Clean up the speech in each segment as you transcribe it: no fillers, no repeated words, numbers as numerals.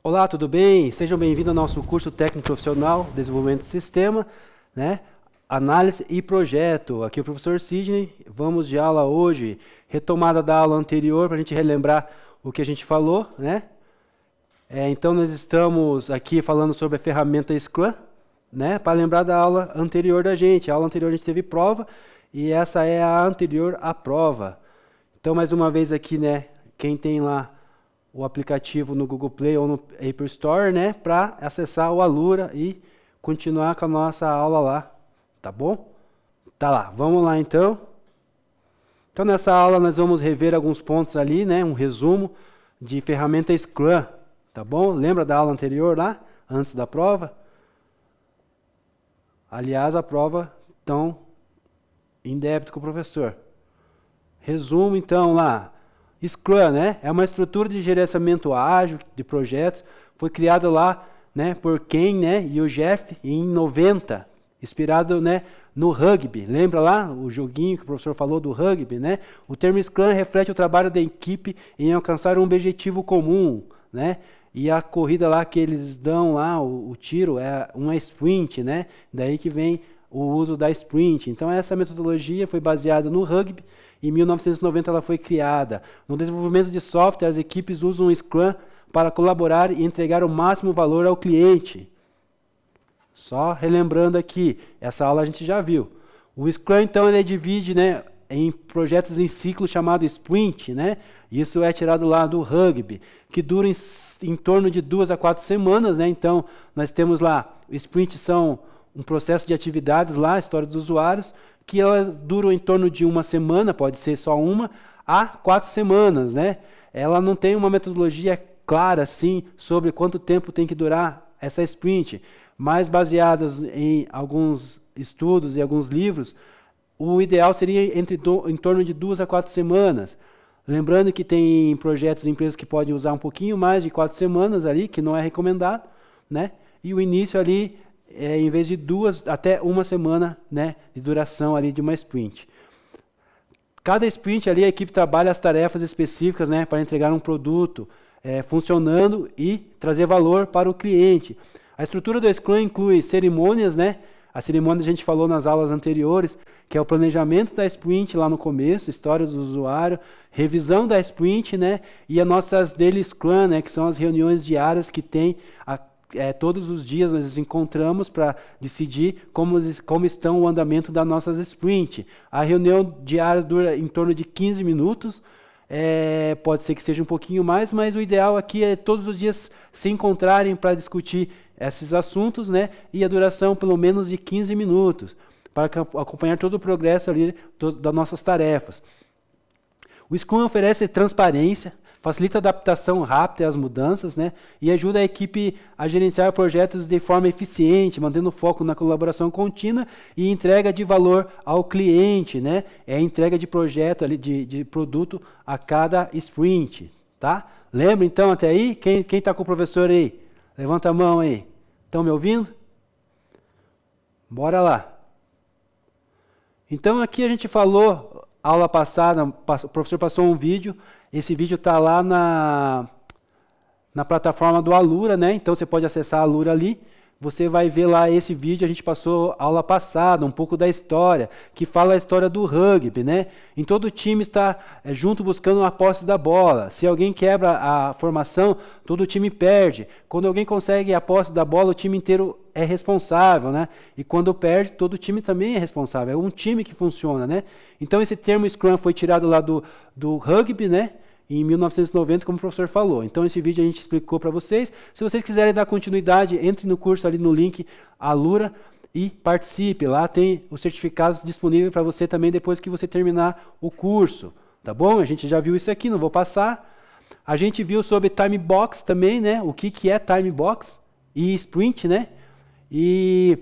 Olá, tudo bem? Sejam bem-vindos ao nosso curso técnico profissional, Desenvolvimento de Sistema, né? Análise e Projeto. Aqui é o professor Sidney. Vamos de aula hoje, retomada da aula anterior, para a gente relembrar o que a gente falou, né? Então, nós estamos aqui falando sobre a ferramenta Scrum, né? Para lembrar da aula anterior da gente. A aula anterior a gente teve prova e essa é a anterior à prova. Então, mais uma vez aqui, né? Quem tem lá o aplicativo no Google Play ou no Apple Store, né, para acessar o Alura e continuar com a nossa aula lá, tá bom? Tá lá, vamos lá então. Então nessa aula nós vamos rever alguns pontos ali, né, um resumo de ferramenta Scrum, tá bom? Lembra da aula anterior lá, antes da prova? Aliás, a prova tão em débito com o professor. Resumo então lá. Scrum, né, é uma estrutura de gerenciamento ágil de projetos, foi criado lá, né, por Ken, né, e o Jeff em 90, inspirado, né, no rugby. Lembra lá o joguinho que o professor falou do rugby, né? O termo Scrum reflete o trabalho da equipe em alcançar um objetivo comum, né? E a corrida lá que eles dão lá, o tiro é uma sprint, né? Daí que vem o uso da sprint. Então essa metodologia foi baseada no rugby. Em 1990 ela foi criada. No desenvolvimento de software, as equipes usam o Scrum para colaborar e entregar o máximo valor ao cliente. Só relembrando aqui, essa aula a gente já viu. O Scrum, então, ele divide, né, em projetos em ciclo chamado sprint, né? Isso é tirado lá do rugby, que dura em torno de 2 a 4 semanas, né? Então, nós temos lá, o sprint são um processo de atividades lá, história dos usuários, que elas duram em torno de uma semana, pode ser só uma, a 4 semanas, né? Ela não tem uma metodologia clara, assim, sobre quanto tempo tem que durar essa sprint, mas baseadas em alguns estudos e alguns livros, o ideal seria em torno de 2 a 4 semanas. Lembrando que tem projetos e empresas que podem usar um pouquinho mais de 4 semanas ali, que não é recomendado, né? E o início ali em vez de 2 até 1 semana, né, de duração ali de uma sprint. Cada sprint ali a equipe trabalha as tarefas específicas, né, para entregar um produto funcionando e trazer valor para o cliente. A estrutura do Scrum inclui cerimônias, né? A cerimônia a gente falou nas aulas anteriores, que é o planejamento da sprint lá no começo, história do usuário, revisão da sprint, né? E as nossas daily Scrum, né, que são as reuniões diárias que tem todos os dias nós nos encontramos para decidir como estão o andamento das nossas sprints. A reunião diária dura em torno de 15 minutos, pode ser que seja um pouquinho mais, mas o ideal aqui é todos os dias se encontrarem para discutir esses assuntos, né? E a duração pelo menos de 15 minutos, para acompanhar todo o progresso ali das nossas tarefas. O Scrum oferece transparência, facilita a adaptação rápida às mudanças, né? E ajuda a equipe a gerenciar projetos de forma eficiente, mantendo foco na colaboração contínua e entrega de valor ao cliente, né? É a entrega de projeto ali, de produto a cada sprint, tá? Lembra então até aí? Quem está com o professor aí? Levanta a mão aí. Estão me ouvindo? Bora lá. Então aqui a gente falou, aula passada, o professor passou um vídeo. Esse vídeo está lá na plataforma do Alura, né? Então você pode acessar a Alura ali. Você vai ver lá esse vídeo, a gente passou aula passada, um pouco da história, que fala a história do rugby, né? Em todo o time está junto buscando a posse da bola. Se alguém quebra a formação, todo o time perde. Quando alguém consegue a posse da bola, o time inteiro é responsável, né? E quando perde, todo o time também é responsável. É um time que funciona, né? Então esse termo Scrum foi tirado lá do rugby, né? Em 1990, como o professor falou. Então esse vídeo a gente explicou para vocês. Se vocês quiserem dar continuidade, entre no curso ali no link Alura e participe. Lá tem os certificados disponíveis para você também depois que você terminar o curso. Tá bom? A gente já viu isso aqui, não vou passar. A gente viu sobre time box também, né? O que é time box e sprint, né? E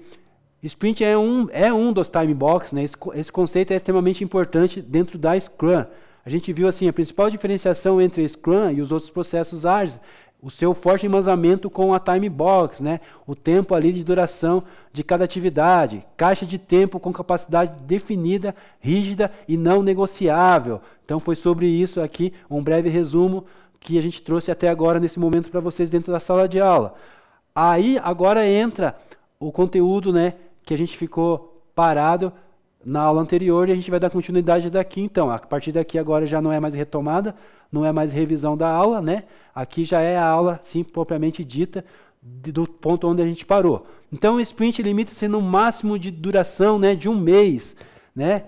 sprint é um dos time box, né? Esse conceito é extremamente importante dentro da Scrum. A gente viu assim, a principal diferenciação entre Scrum e os outros processos ágeis, o seu forte embasamento com a time box, né? O tempo ali de duração de cada atividade, caixa de tempo com capacidade definida, rígida e não negociável. Então foi sobre isso aqui, um breve resumo que a gente trouxe até agora nesse momento para vocês dentro da sala de aula. Aí agora entra o conteúdo, né, que a gente ficou parado na aula anterior e a gente vai dar continuidade daqui. Então, a partir daqui agora já não é mais retomada, não é mais revisão da aula, né? Aqui já é a aula, sim, propriamente dita, do ponto onde a gente parou. Então, o sprint limita-se no máximo de duração, né, de um mês, né?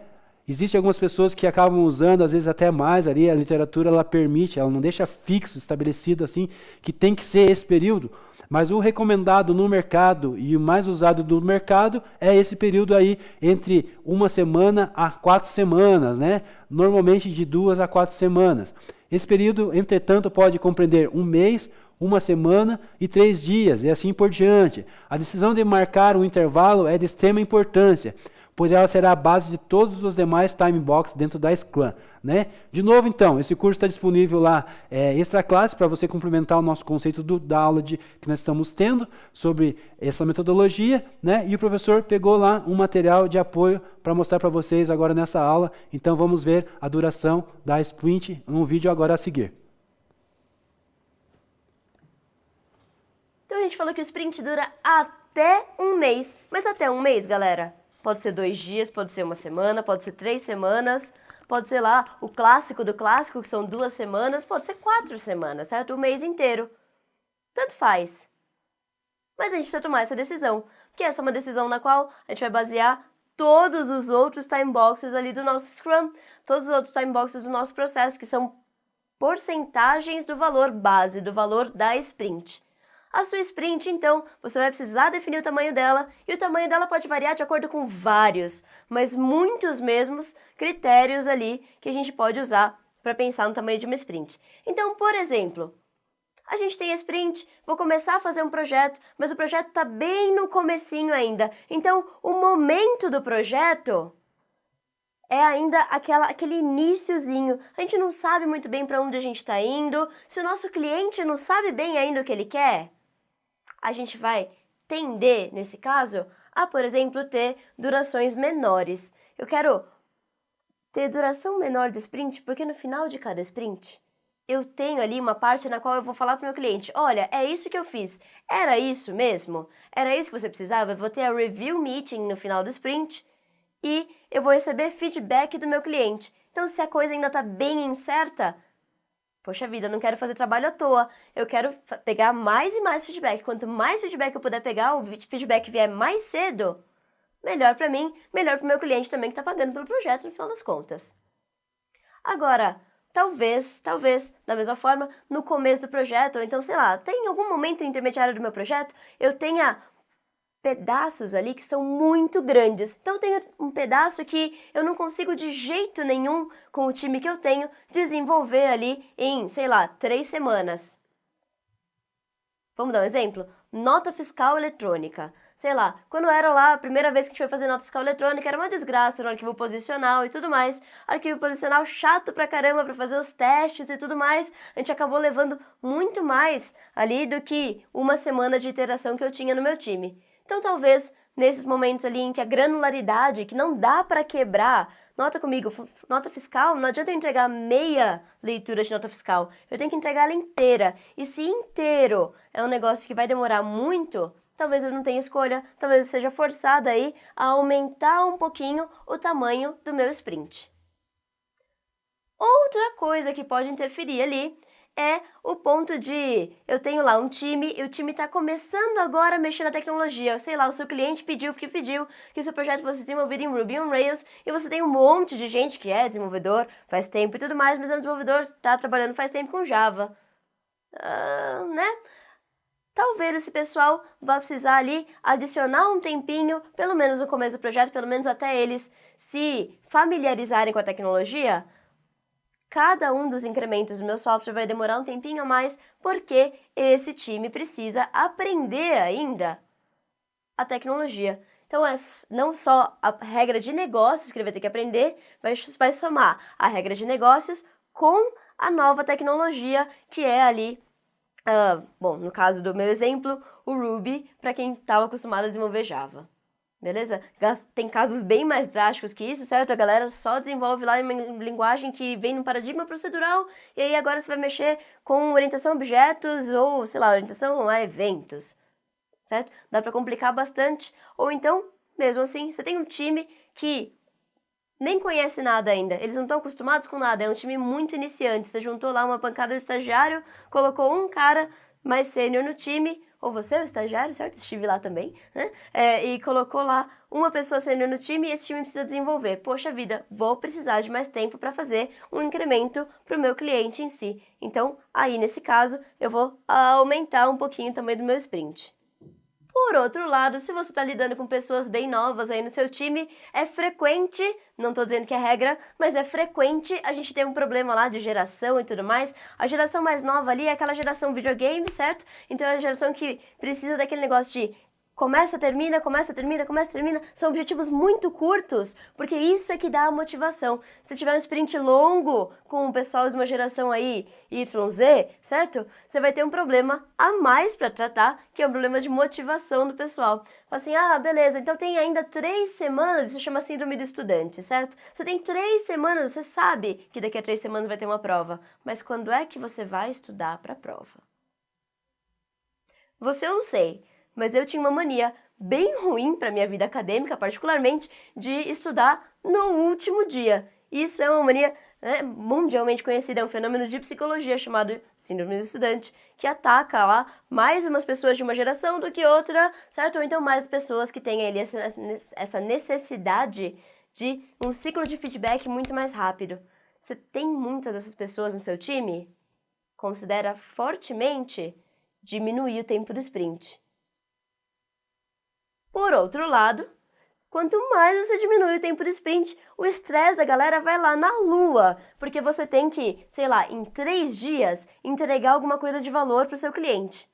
Existem algumas pessoas que acabam usando, às vezes até mais, ali a literatura ela permite, ela não deixa fixo, estabelecido assim, que tem que ser esse período, mas o recomendado no mercado e o mais usado do mercado é esse período aí entre 1 semana a 4 semanas, né? Normalmente de 2 a 4 semanas. Esse período, entretanto, pode compreender um mês, 1 semana e 3 dias, e assim por diante. A decisão de marcar um intervalo é de extrema importância, pois ela será a base de todos os demais time boxes dentro da Scrum, né? De novo, então, esse curso está disponível lá, extra classe, para você complementar o nosso conceito da aula que nós estamos tendo sobre essa metodologia, né? E o professor pegou lá um material de apoio para mostrar para vocês agora nessa aula. Então, vamos ver a duração da sprint num vídeo agora a seguir. Então, a gente falou que o sprint dura até um mês. Mas até um mês, galera? Pode ser 2 dias, pode ser 1 semana, pode ser 3 semanas, pode ser lá o clássico do clássico, que são 2 semanas, pode ser 4 semanas, certo? O mês inteiro. Tanto faz. Mas a gente precisa tomar essa decisão, porque essa é uma decisão na qual a gente vai basear todos os outros time boxes ali do nosso Scrum, todos os outros time boxes do nosso processo, que são porcentagens do valor base, do valor da sprint. A sua sprint, então, você vai precisar definir o tamanho dela, e o tamanho dela pode variar de acordo com vários, mas muitos mesmos critérios ali que a gente pode usar para pensar no tamanho de uma sprint. Então, por exemplo, a gente tem a sprint, vou começar a fazer um projeto, mas o projeto está bem no comecinho ainda. Então, o momento do projeto é ainda aquele iniciozinho. A gente não sabe muito bem para onde a gente está indo. Se o nosso cliente não sabe bem ainda o que ele quer, a gente vai tender, nesse caso, a, por exemplo, ter durações menores. Eu quero ter duração menor de sprint, porque no final de cada sprint, eu tenho ali uma parte na qual eu vou falar para o meu cliente, olha, é isso que eu fiz, era isso mesmo? Era isso que você precisava? Eu vou ter a review meeting no final do sprint e eu vou receber feedback do meu cliente. Então, se a coisa ainda está bem incerta, poxa vida, eu não quero fazer trabalho à toa, eu quero pegar mais e mais feedback. Quanto mais feedback eu puder pegar, o feedback vier mais cedo, melhor para mim, melhor para o meu cliente também que está pagando pelo projeto no final das contas. Agora, talvez, da mesma forma, no começo do projeto, ou então, sei lá, tem algum momento intermediário do meu projeto, eu tenha pedaços ali que são muito grandes. Então, eu tenho um pedaço que eu não consigo de jeito nenhum, com o time que eu tenho, desenvolver ali em, sei lá, 3 semanas. Vamos dar um exemplo? Nota fiscal eletrônica. Sei lá, quando era lá a primeira vez que a gente foi fazer nota fiscal eletrônica, era uma desgraça, era um arquivo posicional e tudo mais. Arquivo posicional chato pra caramba pra fazer os testes e tudo mais. A gente acabou levando muito mais ali do que 1 semana de iteração que eu tinha no meu time. Então, talvez, nesses momentos ali em que a granularidade, que não dá para quebrar, nota comigo, nota fiscal, não adianta eu entregar meia leitura de nota fiscal, eu tenho que entregar ela inteira. E se inteiro é um negócio que vai demorar muito, talvez eu não tenha escolha, talvez eu seja forçada aí a aumentar um pouquinho o tamanho do meu sprint. Outra coisa que pode interferir ali é o ponto de, eu tenho lá um time, e o time está começando agora a mexer na tecnologia, sei lá, o seu cliente pediu porque pediu que o seu projeto fosse desenvolvido em Ruby on Rails, e você tem um monte de gente que é desenvolvedor faz tempo e tudo mais, mas é um desenvolvedor que está trabalhando faz tempo com Java, né? Talvez esse pessoal vá precisar ali adicionar um tempinho, pelo menos no começo do projeto, pelo menos até eles se familiarizarem com a tecnologia. Cada um dos incrementos do meu software vai demorar um tempinho a mais, porque esse time precisa aprender ainda a tecnologia. Então, é não só a regra de negócios que ele vai ter que aprender, mas vai somar a regra de negócios com a nova tecnologia, que é ali, bom, no caso do meu exemplo, o Ruby, para quem estava acostumado a desenvolver Java. Beleza? Tem casos bem mais drásticos que isso, certo? A galera só desenvolve lá uma linguagem que vem num paradigma procedural e aí agora você vai mexer com orientação a objetos ou, sei lá, orientação a eventos, certo? Dá pra complicar bastante. Ou então, mesmo assim, você tem um time que nem conhece nada ainda, eles não estão acostumados com nada, é um time muito iniciante. Você juntou lá uma pancada de estagiário, colocou um cara mais sênior no time, ou você é o estagiário, certo? Estive lá também, né? E colocou lá uma pessoa sênior no time e esse time precisa desenvolver. Poxa vida, vou precisar de mais tempo para fazer um incremento para o meu cliente em si. Então, aí nesse caso, eu vou aumentar um pouquinho também do meu sprint. Por outro lado, se você está lidando com pessoas bem novas aí no seu time, é frequente, não estou dizendo que é regra, mas é frequente a gente ter um problema lá de geração e tudo mais. A geração mais nova ali é aquela geração videogame, certo? Então é a geração que precisa daquele negócio de começa, termina, começa, termina, começa, termina. São objetivos muito curtos, porque isso é que dá a motivação. Se tiver um sprint longo com o pessoal de uma geração aí, YZ, certo? Você vai ter um problema a mais para tratar, que é o problema de motivação do pessoal. Fala assim, beleza, então tem ainda 3 semanas, isso chama síndrome do estudante, certo? Você tem 3 semanas, você sabe que daqui a 3 semanas vai ter uma prova, mas quando é que você vai estudar para a prova? Você eu não sei, mas eu tinha uma mania bem ruim para minha vida acadêmica, particularmente, de estudar no último dia. Isso é uma mania mundialmente conhecida, é um fenômeno de psicologia chamado síndrome do estudante, que ataca lá mais umas pessoas de uma geração do que outra, certo? Ou então mais pessoas que têm ali essa necessidade de um ciclo de feedback muito mais rápido. Você tem muitas dessas pessoas no seu time? Considera fortemente diminuir o tempo do sprint. Por outro lado, quanto mais você diminui o tempo de sprint, o estresse da galera vai lá na lua, porque você tem que, sei lá, em 3 dias, entregar alguma coisa de valor para o seu cliente.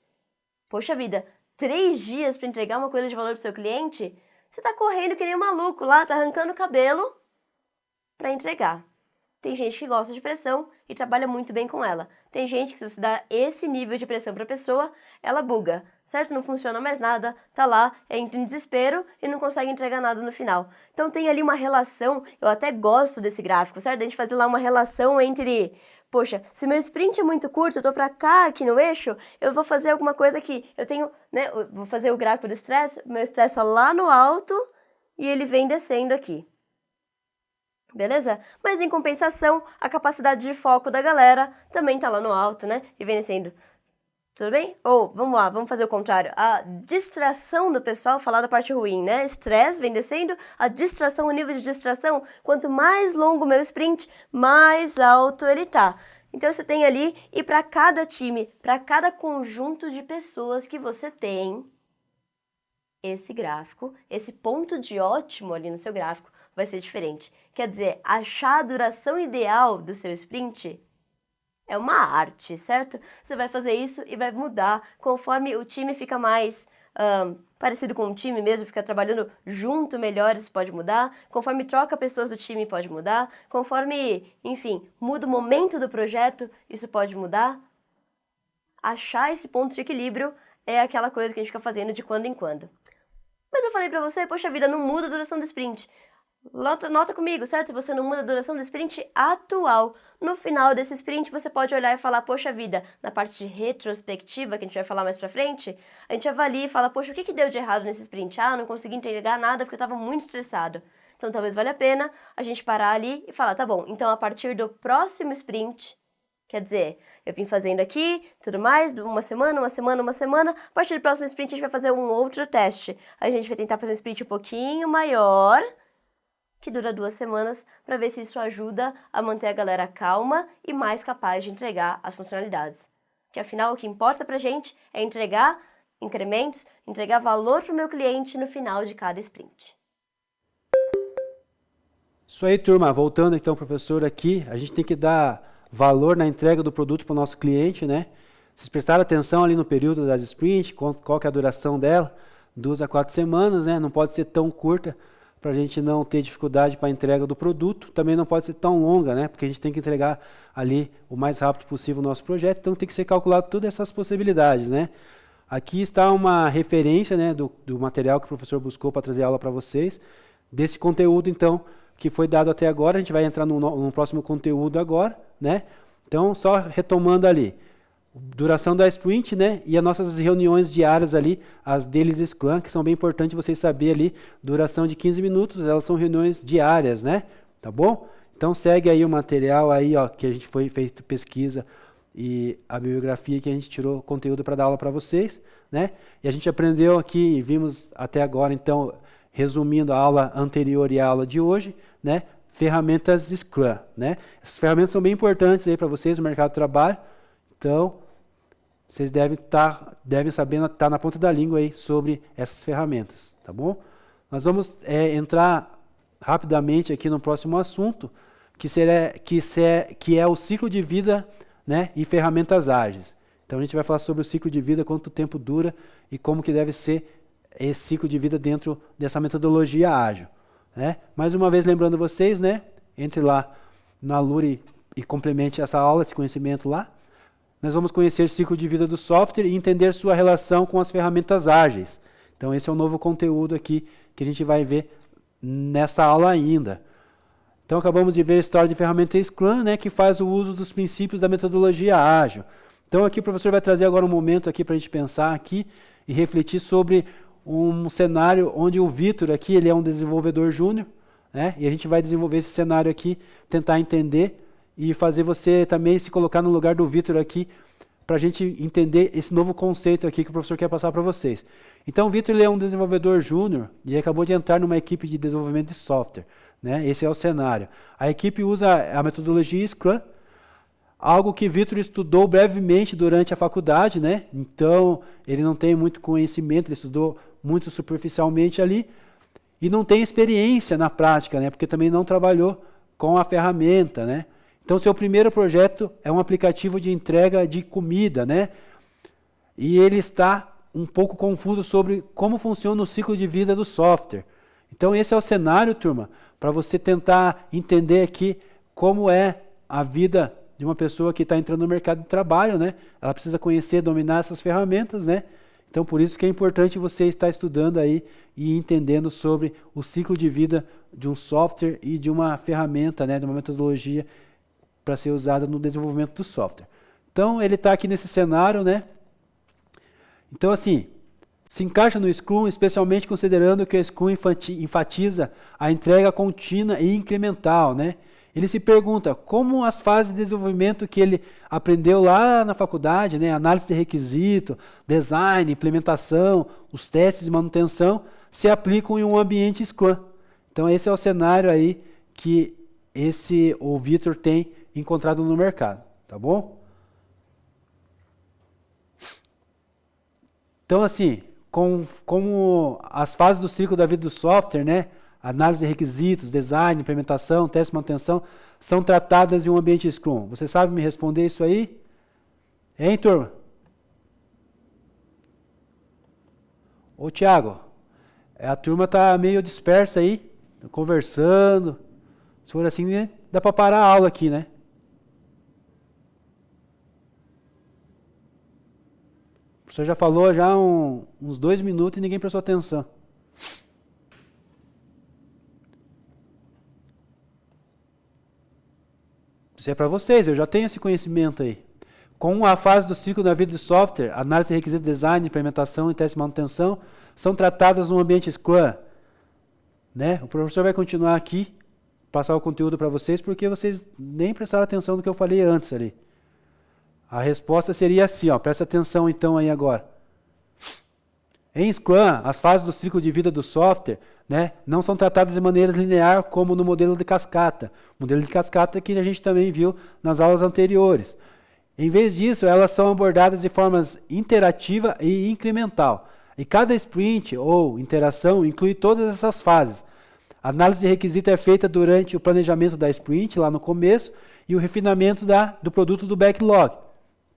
Poxa vida, 3 dias para entregar uma coisa de valor para o seu cliente? Você tá correndo que nem um maluco lá, tá arrancando o cabelo para entregar. Tem gente que gosta de pressão e trabalha muito bem com ela. Tem gente que se você dá esse nível de pressão para a pessoa, ela buga, certo? Não funciona mais nada, tá lá, entra em desespero e não consegue entregar nada no final. Então tem ali uma relação, eu até gosto desse gráfico, certo? A gente fazer lá uma relação entre, poxa, se meu sprint é muito curto, eu tô pra cá aqui no eixo, eu vou fazer alguma coisa que eu tenho, né? Eu vou fazer o gráfico do estresse, meu estresse tá lá no alto e ele vem descendo aqui. Beleza? Mas em compensação, a capacidade de foco da galera também tá lá no alto, né? E vem descendo. Tudo bem? Ou, vamos lá, vamos fazer o contrário. A distração do pessoal, falar da parte ruim, né? Estresse vem descendo, a distração, o nível de distração, quanto mais longo o meu sprint, mais alto ele tá. Então você tem ali, e para cada time, para cada conjunto de pessoas que você tem, esse gráfico, esse ponto de ótimo ali no seu gráfico, vai ser diferente. Quer dizer, achar a duração ideal do seu sprint é uma arte, certo? Você vai fazer isso e vai mudar conforme o time fica mais parecido com um time mesmo, fica trabalhando junto melhor, isso pode mudar. Conforme troca pessoas do time, pode mudar. Conforme, enfim, muda o momento do projeto, isso pode mudar. Achar esse ponto de equilíbrio é aquela coisa que a gente fica fazendo de quando em quando. Mas eu falei pra você, poxa vida, não muda a duração do sprint. Nota comigo, certo? Você não muda a duração do sprint atual. No final desse sprint, você pode olhar e falar, poxa vida, na parte de retrospectiva, que a gente vai falar mais pra frente, a gente avalia e fala, poxa, o que deu de errado nesse sprint? Não consegui entregar nada porque eu estava muito estressado. Então, talvez valha a pena a gente parar ali e falar, tá bom, então a partir do próximo sprint, quer dizer, eu vim fazendo aqui, tudo mais, uma semana, a partir do próximo sprint a gente vai fazer um outro teste. A gente vai tentar fazer um sprint um pouquinho maior, que dura 2 semanas, para ver se isso ajuda a manter a galera calma e mais capaz de entregar as funcionalidades. Porque afinal o que importa pra gente é entregar incrementos, entregar valor para o meu cliente no final de cada sprint. Isso aí, turma. Voltando então, professor, aqui, a gente tem que dar valor na entrega do produto para o nosso cliente, né? Vocês prestaram atenção ali no período das sprints, qual que é a duração dela? 2 a 4 semanas, né? Não pode ser tão curta, para a gente não ter dificuldade para a entrega do produto, também não pode ser tão longa, né? Porque a gente tem que entregar ali o mais rápido possível o nosso projeto, então tem que ser calculado todas essas possibilidades, né? aqui está uma referência, né, do material que o professor buscou para trazer aula para vocês, desse conteúdo, então, que foi dado até agora. A gente vai entrar no próximo conteúdo agora, né? Então, só retomando ali, duração da sprint, né? E as nossas reuniões diárias ali, as daily Scrum, que são bem importantes vocês saberem ali, duração de 15 minutos, elas são reuniões diárias, né? Tá bom? Então, segue aí o material aí, ó, que a gente foi feito pesquisa e a bibliografia que a gente tirou conteúdo para dar aula para vocês, né? E a gente aprendeu aqui, vimos até agora, então, resumindo a aula anterior e a aula de hoje, né? Ferramentas Scrum, né? Essas ferramentas são bem importantes aí para vocês no mercado de trabalho. Então, vocês devem saber, estar na ponta da língua aí sobre essas ferramentas, tá bom? Nós vamos entrar rapidamente aqui no próximo assunto, que é o ciclo de vida, né, e ferramentas ágeis. Então, a gente vai falar sobre o ciclo de vida, quanto tempo dura e como que deve ser esse ciclo de vida dentro dessa metodologia ágil, né? Mais uma vez lembrando vocês, né, entre lá na Alure e complemente essa aula, esse conhecimento lá. Nós vamos conhecer o ciclo de vida do software e entender sua relação com as ferramentas ágeis. Então, esse é um novo conteúdo aqui que a gente vai ver nessa aula ainda. Então, acabamos de ver a história de ferramenta Scrum, né, que faz o uso dos princípios da metodologia ágil. Então, aqui o professor vai trazer agora um momento aqui para a gente pensar aqui e refletir sobre um cenário onde o Vitor aqui, ele é um desenvolvedor júnior, né, e a gente vai desenvolver esse cenário aqui, tentar entender e fazer você também se colocar no lugar do Vitor aqui, para a gente entender esse novo conceito aqui que o professor quer passar para vocês. Então, o Vitor, ele é um desenvolvedor júnior e acabou de entrar numa equipe de desenvolvimento de software, né? Esse é o cenário. A equipe usa a metodologia Scrum, algo que Vitor estudou brevemente durante a faculdade, né? Então, ele não tem muito conhecimento, ele estudou muito superficialmente ali e não tem experiência na prática, né? Porque também não trabalhou com a ferramenta, né? Então, seu primeiro projeto é um aplicativo de entrega de comida, né? E ele está um pouco confuso sobre como funciona o ciclo de vida do software. Então, esse é o cenário, turma, para você tentar entender aqui como é a vida de uma pessoa que está entrando no mercado de trabalho, né? Ela precisa conhecer, dominar essas ferramentas, né? Então, por isso que é importante você estar estudando aí e entendendo sobre o ciclo de vida de um software e de uma ferramenta, né? De uma metodologia para ser usada no desenvolvimento do software. Então, ele está aqui nesse cenário, né? Então, assim, se encaixa no Scrum, especialmente considerando que o Scrum enfatiza a entrega contínua e incremental, né? Ele se pergunta como as fases de desenvolvimento que ele aprendeu lá na faculdade, né? Análise de requisito, design, implementação, os testes de manutenção, se aplicam em um ambiente Scrum. Então, esse é o cenário aí que o Vitor tem encontrado no mercado, tá bom? Então, assim, como as fases do ciclo da vida do software, né, análise de requisitos, design, implementação, teste de manutenção, são tratadas em um ambiente Scrum. Você sabe me responder isso aí? Hein, turma? Ô, Thiago, a turma está meio dispersa aí, conversando. Se for assim, né, dá para parar a aula aqui, né? O professor já falou já uns 2 minutos e ninguém prestou atenção. Isso é para vocês, eu já tenho esse conhecimento aí. Com a fase do ciclo da vida de software, análise de requisitos, design, implementação e teste de manutenção são tratadas no ambiente Scrum, né? O professor vai continuar aqui, passar o conteúdo para vocês, porque vocês nem prestaram atenção no que eu falei antes ali. A resposta seria assim, ó, presta atenção então aí agora. Em Scrum, as fases do ciclo de vida do software, né, não são tratadas de maneira linear como no modelo de cascata. O modelo de cascata que a gente também viu nas aulas anteriores. Em vez disso, elas são abordadas de forma interativa e incremental. E cada sprint ou interação inclui todas essas fases. A análise de requisito é feita durante o planejamento da sprint, lá no começo, e o refinamento do produto do backlog.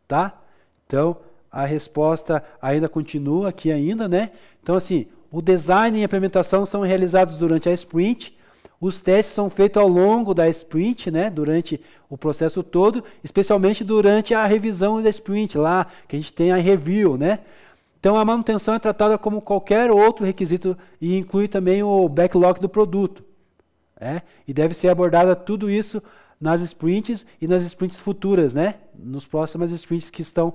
Tá? Então, a resposta ainda continua aqui ainda, né? Então, assim, o design e a implementação são realizados durante a sprint, os testes são feitos ao longo da sprint, né? Durante o processo todo, especialmente durante a revisão da sprint, lá que a gente tem a review, né? Então, a manutenção é tratada como qualquer outro requisito e inclui também o backlog do produto. E deve ser abordada tudo isso nas sprints e nas sprints futuras, né? Nos próximas sprints que estão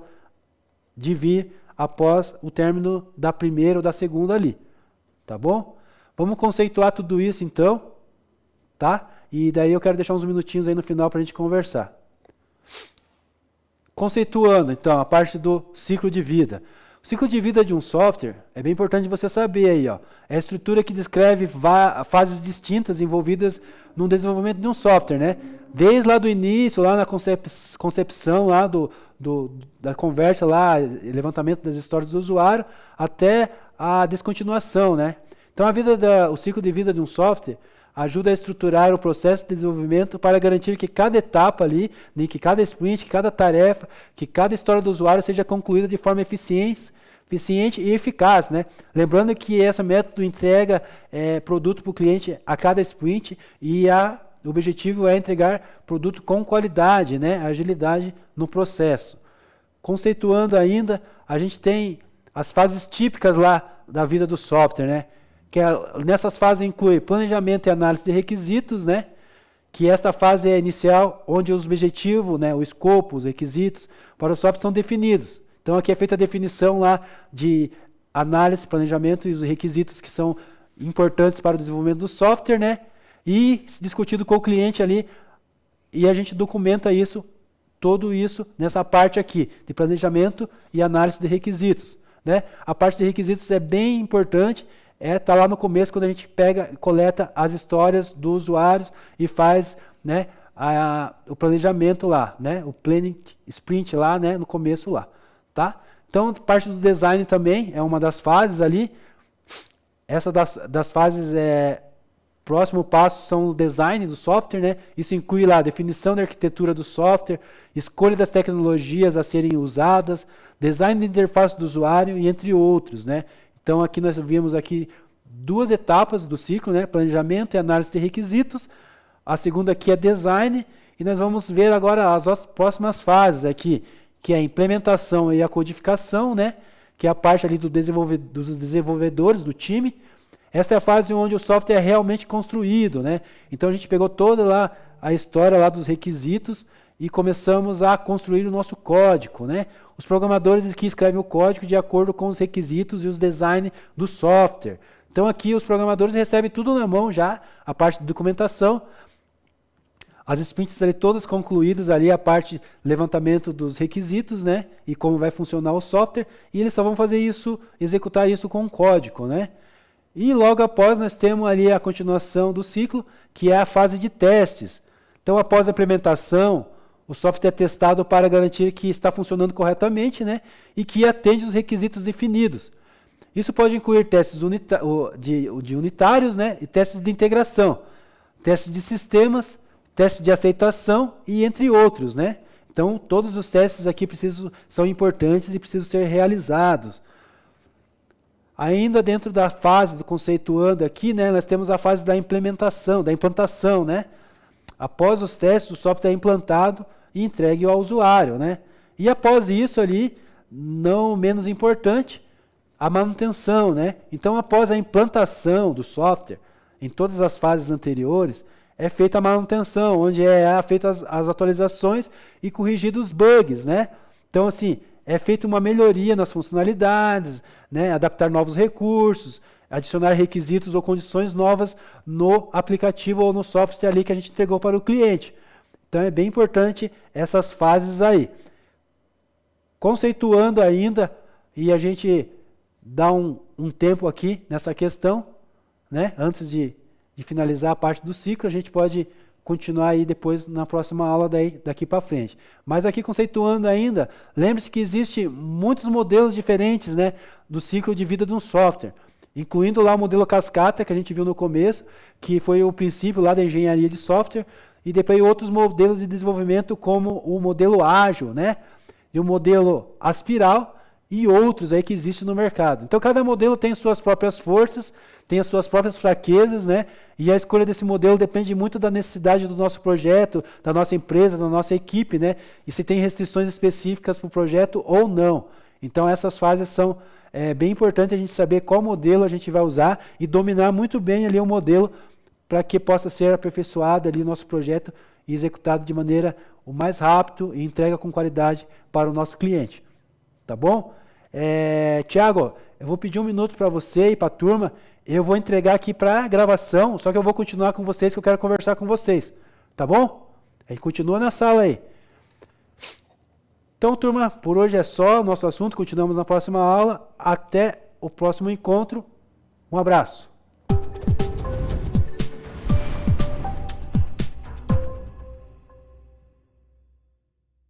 de vir após o término da primeira ou da segunda ali. Tá bom? Vamos conceituar tudo isso então, tá? E daí eu quero deixar uns minutinhos aí no final para a gente conversar. Conceituando, então, a parte do ciclo de vida. O ciclo de vida de um software é bem importante você saber aí, ó. É a estrutura que descreve fases distintas envolvidas no desenvolvimento de um software, né? Desde lá do início, lá na concepção lá da conversa lá, levantamento das histórias do usuário, até a descontinuação, né? Então o ciclo de vida de um software ajuda a estruturar o processo de desenvolvimento para garantir que cada etapa ali, que cada sprint, que cada tarefa, que cada história do usuário seja concluída de forma eficiente e eficaz, né? Lembrando que essa método entrega produto para o cliente a cada sprint e o objetivo é entregar produto com qualidade, né? Agilidade no processo. Conceituando ainda, a gente tem as fases típicas lá da vida do software, né? Nessas fases inclui planejamento e análise de requisitos, né? Que esta fase é inicial, onde os objetivos, né, o escopo, os requisitos para o software são definidos. Então aqui é feita a definição lá de análise, planejamento e os requisitos que são importantes para o desenvolvimento do software, né? E discutido com o cliente ali, e a gente documenta isso, tudo isso nessa parte aqui, de planejamento e análise de requisitos, né? A parte de requisitos é bem importante, tá lá no começo, quando a gente coleta as histórias dos usuários e faz, né, o planejamento lá, né, o planning sprint lá, né, no começo lá, tá? Então, parte do design também é uma das fases ali. Essa das fases próximo passo são o design do software, né? Isso inclui lá a definição da arquitetura do software, escolha das tecnologias a serem usadas, design de interface do usuário e entre outros, né? Então aqui nós vimos aqui duas etapas do ciclo, né? Planejamento e análise de requisitos. A segunda aqui é design e nós vamos ver agora as próximas fases aqui, que é a implementação e a codificação, né? Que é a parte ali dos desenvolvedores do time. Essa é a fase onde o software é realmente construído, né? Então a gente pegou toda lá a história lá dos requisitos e começamos a construir o nosso código, né? Os programadores que escrevem o código de acordo com os requisitos e os design do software. Então aqui os programadores recebem tudo na mão já, a parte de documentação, as sprints ali todas concluídas ali, a parte levantamento dos requisitos, né? E como vai funcionar o software, e eles só vão fazer isso, executar isso com o código, né? E logo após nós temos ali a continuação do ciclo, que é a fase de testes. Então após a implementação, o software é testado para garantir que está funcionando corretamente, né, e que atende os requisitos definidos. Isso pode incluir testes unitários, né, e testes de integração, testes de sistemas, testes de aceitação e entre outros, né. Então todos os testes aqui são importantes e precisam ser realizados. Ainda dentro da fase do conceituando aqui, né, nós temos a fase da implementação, da implantação, né. Após os testes, o software é implantado e entregue ao usuário, né? E após isso ali, não menos importante, a manutenção, né? Então, após a implantação do software, em todas as fases anteriores, é feita a manutenção, onde feitas as atualizações e corrigidos os bugs, né? Então, assim, é feita uma melhoria nas funcionalidades, né? Adaptar novos recursos, adicionar requisitos ou condições novas no aplicativo ou no software ali que a gente entregou para o cliente. Então é bem importante essas fases aí. Conceituando ainda, e a gente dá um tempo aqui nessa questão, né? Antes de finalizar a parte do ciclo, a gente pode continuar aí depois na próxima aula daqui para frente. Mas aqui conceituando ainda, lembre-se que existem muitos modelos diferentes, né, do ciclo de vida de um software, incluindo lá o modelo cascata que a gente viu no começo, que foi o princípio lá da engenharia de software, e depois outros modelos de desenvolvimento como o modelo ágil, né, e o modelo aspiral e outros aí que existem no mercado. Então cada modelo tem suas próprias forças, tem as suas próprias fraquezas, né, e a escolha desse modelo depende muito da necessidade do nosso projeto, da nossa empresa, da nossa equipe, né, e se tem restrições específicas para o projeto ou não. Então essas fases são é bem importante a gente saber qual modelo a gente vai usar e dominar muito bem ali o modelo para que possa ser aperfeiçoado ali o nosso projeto e executado de maneira o mais rápido e entrega com qualidade para o nosso cliente. Tá bom? Tiago, eu vou pedir um minuto para você e para a turma. Eu vou entregar aqui para gravação, só que eu vou continuar com vocês, que eu quero conversar com vocês. Tá bom? A gente continua na sala aí. Então, turma, por hoje é só o nosso assunto. Continuamos na próxima aula. Até o próximo encontro. Um abraço.